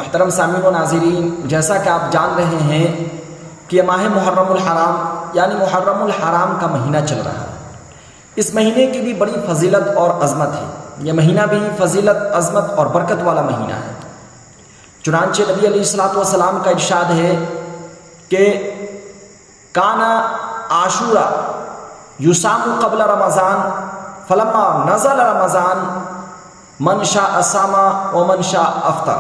محترم سامعین و ناظرین، جیسا کہ آپ جان رہے ہیں کہ ماہ محرم الحرام یعنی محرم الحرام کا مہینہ چل رہا ہے۔ اس مہینے کی بھی بڑی فضیلت اور عظمت ہے۔ یہ مہینہ بھی فضیلت، عظمت اور برکت والا مہینہ ہے۔ چنانچہ نبی علیہ الصلوۃ والسلام کا ارشاد ہے کہ کانا عاشورا یصام قبل رمضان فلما نزل رمضان من شاء صام ومن شاء افطر،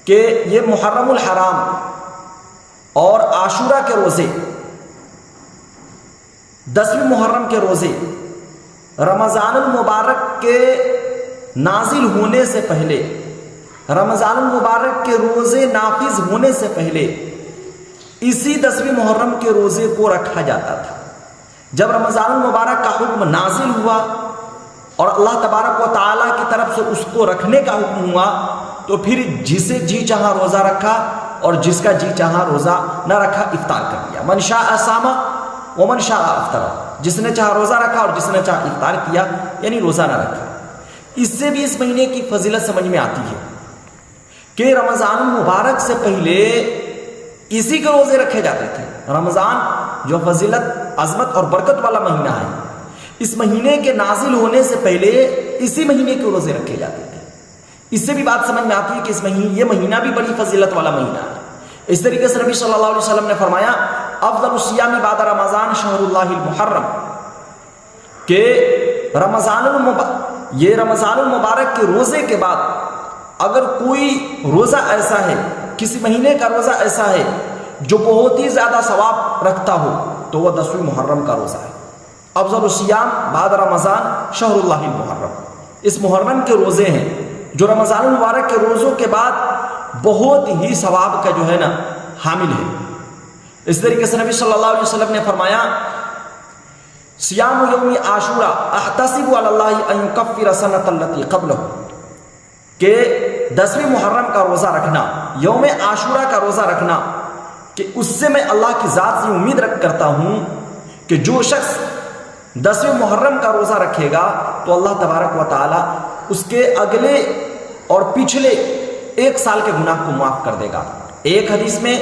کہ یہ محرم الحرام اور عاشورہ کے روزے، 10ویں محرم کے روزے رمضان المبارک کے نازل ہونے سے پہلے، رمضان المبارک کے روزے نافذ ہونے سے پہلے اسی 10ویں محرم کے روزے کو رکھا جاتا تھا۔ جب رمضان المبارک کا حکم نازل ہوا اور اللہ تبارک و تعالیٰ کی طرف سے اس کو رکھنے کا حکم ہوا، تو پھر جسے جی چاہا روزہ رکھا اور جس کا جی چاہا روزہ نہ رکھا افطار کر دیا۔ من شاء صام ومن شاء افطر، جس نے چاہا روزہ رکھا اور جس نے چاہا افطار کیا، یعنی روزہ نہ رکھا۔ اس سے بھی اس مہینے کی فضیلت سمجھ میں آتی ہے کہ رمضان المبارک سے پہلے اسی کے روزے رکھے جاتے تھے۔ رمضان جو فضیلت، عظمت اور برکت والا مہینہ ہے، اس مہینے کے نازل ہونے سے پہلے اسی مہینے کے روزے رکھے جاتے تھے۔ اس سے بھی بات سمجھ میں آتی ہے کہ یہ مہینہ بھی بڑی فضیلت والا مہینہ ہے۔ اس طریقے سے نبی صلی اللہ علیہ وسلم نے فرمایا افضل الصیام بعد رمضان شہر اللہ المحرم، کہ یہ رمضان المبارک کے روزے کے بعد اگر کوئی روزہ ایسا ہے، کسی مہینے کا روزہ ایسا ہے جو بہت ہی زیادہ ثواب رکھتا ہو، تو وہ 10ویں محرم کا روزہ ہے۔ افضل الصیام بعد رمضان شہر اللہ المحرم، اس محرم کے روزے ہیں جو رمضان المبارک کے روزوں کے بعد بہت ہی ثواب کا جو ہے نا حامل ہے۔ اس طریقے سے نبی صلی اللہ علیہ وسلم نے فرمایا سیام یوم عاشورا احتسب علی اللہ ان یکفر سنۃ التی قبلہ، کہ 10ویں محرم کا روزہ رکھنا، یوم عاشورہ کا روزہ رکھنا، کہ اس سے میں اللہ کی ذات سے امید کرتا ہوں کہ جو شخص 10ویں محرم کا روزہ رکھے گا تو اللہ تبارک و تعالی اس کے اگلے اور پچھلے 1 سال کے گناہ کو معاف کر دے گا۔ ایک حدیث میں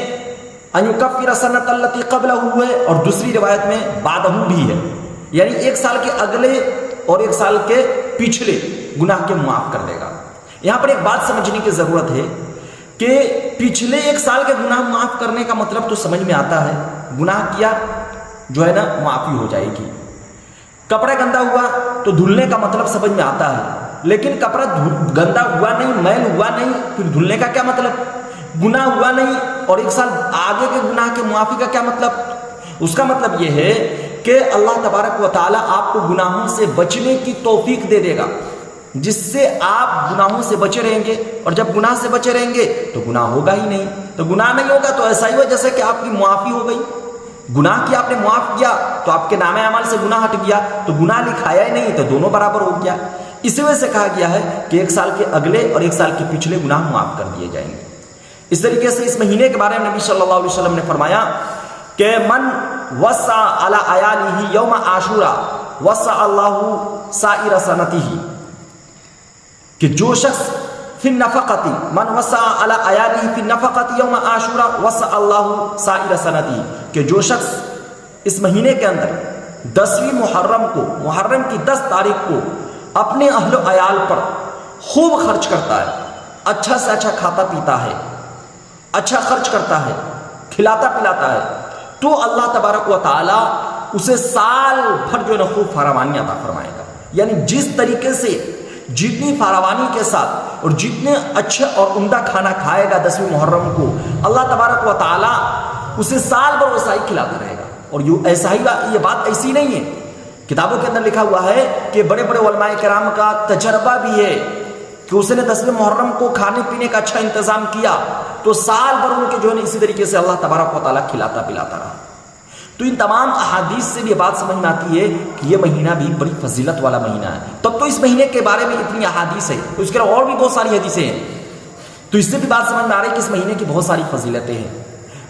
ان یکفر سنۃ التی قبلہ ہے اور دوسری روایت میں بعدہ بھی ہے، یعنی 1 سال کے اگلے اور 1 سال کے پچھلے گناہ کے معاف کر دے گا۔ یہاں پر ایک بات سمجھنے کی ضرورت ہے کہ پچھلے 1 سال کے گناہ معاف کرنے کا مطلب تو سمجھ میں آتا ہے، گناہ کیا جو ہے نا معافی ہو جائے گی۔ کپڑا گندا ہوا تو دھلنے کا مطلب سمجھ میں آتا ہے، لیکن کپڑا گندا ہوا نہیں، میل ہوا نہیں، پھر دھلنے کا کیا مطلب؟ گناہ ہوا نہیں اور 1 سال آگے کے گناہ کے معافی کا کیا مطلب؟ اس کا مطلب یہ ہے کہ اللہ تبارک و تعالیٰ آپ کو گناہوں سے بچنے کی توفیق دے دے گا، جس سے آپ گناہوں سے بچے رہیں گے، اور جب گناہ سے بچے رہیں گے تو گناہ ہوگا ہی نہیں۔ تو گناہ نہیں ہوگا تو ایسا ہی ہوا جیسے کہ آپ کی معافی ہو گئی۔ گناہ کیا آپ نے معاف کیا تو آپ کے نامہ اعمال سے گناہ ہٹ گیا، تو گناہ لکھایا ہی نہیں تو دونوں برابر ہو گیا۔ اسی وجہ سے کہا گیا ہے کہ 1 سال کے اگلے اور 1 سال کے پچھلے گناہ معاف کر دیے جائیں گے۔ اس طریقے سے اس مہینے کے بارے میں نبی صلی اللہ علیہ وسلم نے فرمایا کہ من وسع علی عیالہ یوم عاشورہ وسع اللہ سائر سنتہ، کہ جو شخص فی النفقۃ من وسع علی عیالہ فی النفقۃ یوم عاشورہ وسع اللہ سائر سنتہ، کہ جو شخص اس مہینے کے اندر 10ویں محرم کو، محرم کی 10 تاریخ کو اپنے اہل و عیال پر خوب خرچ کرتا ہے، اچھا سے اچھا کھاتا پیتا ہے، اچھا خرچ کرتا ہے، کھلاتا پلاتا ہے، تو اللہ تبارک و تعالی اسے سال بھر جو ہے نا خوب فراوانی عطا فرمائے گا۔ یعنی جس طریقے سے جتنی فراوانی کے ساتھ اور جتنے اچھے اور عمدہ کھانا کھائے گا 10ویں محرم کو، اللہ تبارک و تعالی اسے سال بھر وسائل کھلاتا رہے گا۔ اور یہ بات ایسی نہیں ہے، کتابوں کے اندر لکھا ہوا ہے کہ بڑے بڑے علماء کرام کا تجربہ بھی ہے کہ اس نے 10ویں محرم کو کھانے پینے کا اچھا انتظام کیا تو سال بھر ان کے جو ہے اسی طریقے سے اللہ تبارک و تعالیٰ کھلاتا پلاتا رہا۔ تو ان تمام احادیث سے بھی یہ بات سمجھ میں آتی ہے کہ یہ مہینہ بھی بڑی فضیلت والا مہینہ ہے۔ تب تو اس مہینے کے بارے میں اتنی احادیث ہے، اس کے علاوہ اور بھی بہت ساری حدیثیں ہیں، تو اس سے بھی بات سمجھ میں آ رہی ہے کہ اس مہینے کی بہت ساری فضیلتیں ہیں۔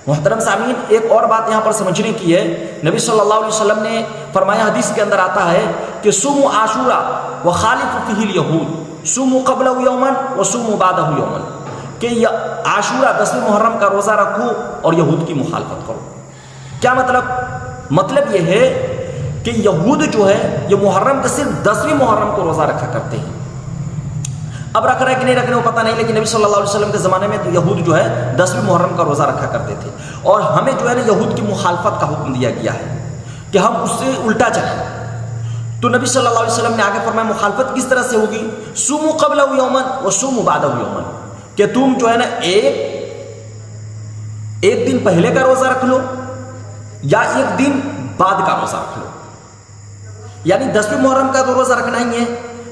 محترم سامعین، ایک اور بات یہاں پر سمجھنے کی ہے، نبی صلی اللہ علیہ وسلم نے فرمایا، حدیث کے اندر آتا ہے کہ صوموا عاشورا وخالفوا فیہ الیہود، صوموا قبلہ یوما وصوموا بعدہ یوما، کہ عاشورہ 10ویں محرم کا روزہ رکھو اور یہود کی مخالفت کرو. کیا مطلب یہ ہے کہ یہود جو ہے یہ محرم کے صرف 10ویں محرم کو روزہ رکھا کرتے ہیں. اب رکھ رہے کہ نہیں رکھ رہے وہ پتہ نہیں، لیکن نبی صلی اللہ علیہ وسلم کے زمانے میں تو یہود جو ہے 10ویں محرم کا روزہ رکھا کرتے تھے، اور ہمیں جو ہے نا یہود کی مخالفت کا حکم دیا گیا ہے کہ ہم اس سے الٹا چلیں. تو نبی صلی اللہ علیہ وسلم نے آگے فرمایا مخالفت کس طرح سے ہوگی؟ صوموا قبلہ یوما وصوموا بعدہ یوما، کہ تم جو ہے نا ایک دن پہلے کا روزہ رکھ لو یا ایک دن بعد کا روزہ رکھ لو. یعنی 10ویں محرم کا تو روزہ رکھنا ہی ہے،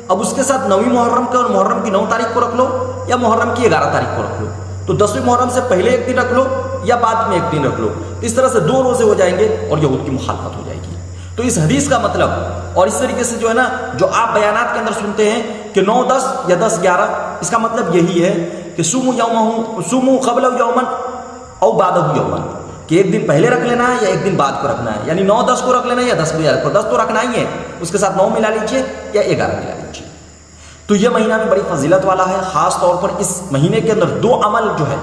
اب اس کے ساتھ 9ویں محرم کا اور محرم کی 9 تاریخ کو رکھ لو یا محرم کی 11 تاریخ کو رکھ لو. تو 10ویں محرم سے پہلے ایک دن رکھ لو یا بعد میں ایک دن رکھ لو. اس طرح سے 2 روزے ہو جائیں گے اور یہود کی مخالفت ہو جائے گی. تو اس حدیث کا مطلب، اور اس طریقے سے جو ہے نا جو آپ بیانات کے اندر سنتے ہیں کہ 9 10 یا 10 11، اس کا مطلب یہی ہے کہ صوموا قبلہ یوما او بعدہ یوما، کہ ایک دن پہلے رکھ لینا ہے یا ایک دن بعد کو رکھنا ہے. یعنی 9 10 کو رکھ لینا ہے یا 10 کو 10 تو رکھنا ہی ہے، اس کے ساتھ 9 ملا لیجیے یا 11 ملا لیجیے. تو یہ مہینہ بھی بڑی فضیلت والا ہے. خاص طور پر اس مہینے کے اندر 2 عمل جو ہے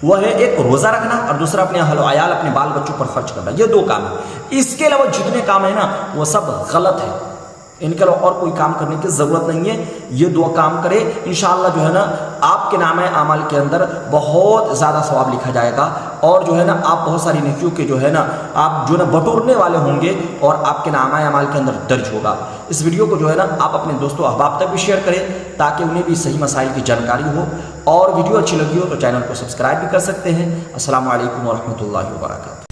وہ ہے ایک روزہ رکھنا اور دوسرا اپنے اہل و عیال اپنے بال بچوں پر خرچ کرنا. یہ 2 کام ہیں. اس کے علاوہ جتنے کام ہیں نا وہ سب غلط ہے، ان کے علاوہ اور کوئی کام کرنے کی ضرورت نہیں ہے. یہ 2 کام کرے انشاءاللہ جو ہے نا آپ کے نامہ اعمال کے اندر بہت زیادہ ثواب لکھا جائے گا، اور جو ہے نا آپ بہت ساری نیکیوں کے جو ہے نا آپ جو ہے نا بٹورنے والے ہوں گے اور آپ کے نامہ اعمال کے اندر درج ہوگا. اس ویڈیو کو جو ہے نا آپ اپنے دوستوں احباب تک بھی شیئر کریں تاکہ انہیں بھی صحیح مسائل کی جانکاری ہو، اور ویڈیو اچھی لگی ہو تو چینل کو سبسکرائب بھی کر سکتے ہیں. السلام علیکم ورحمۃ اللہ وبرکاتہ.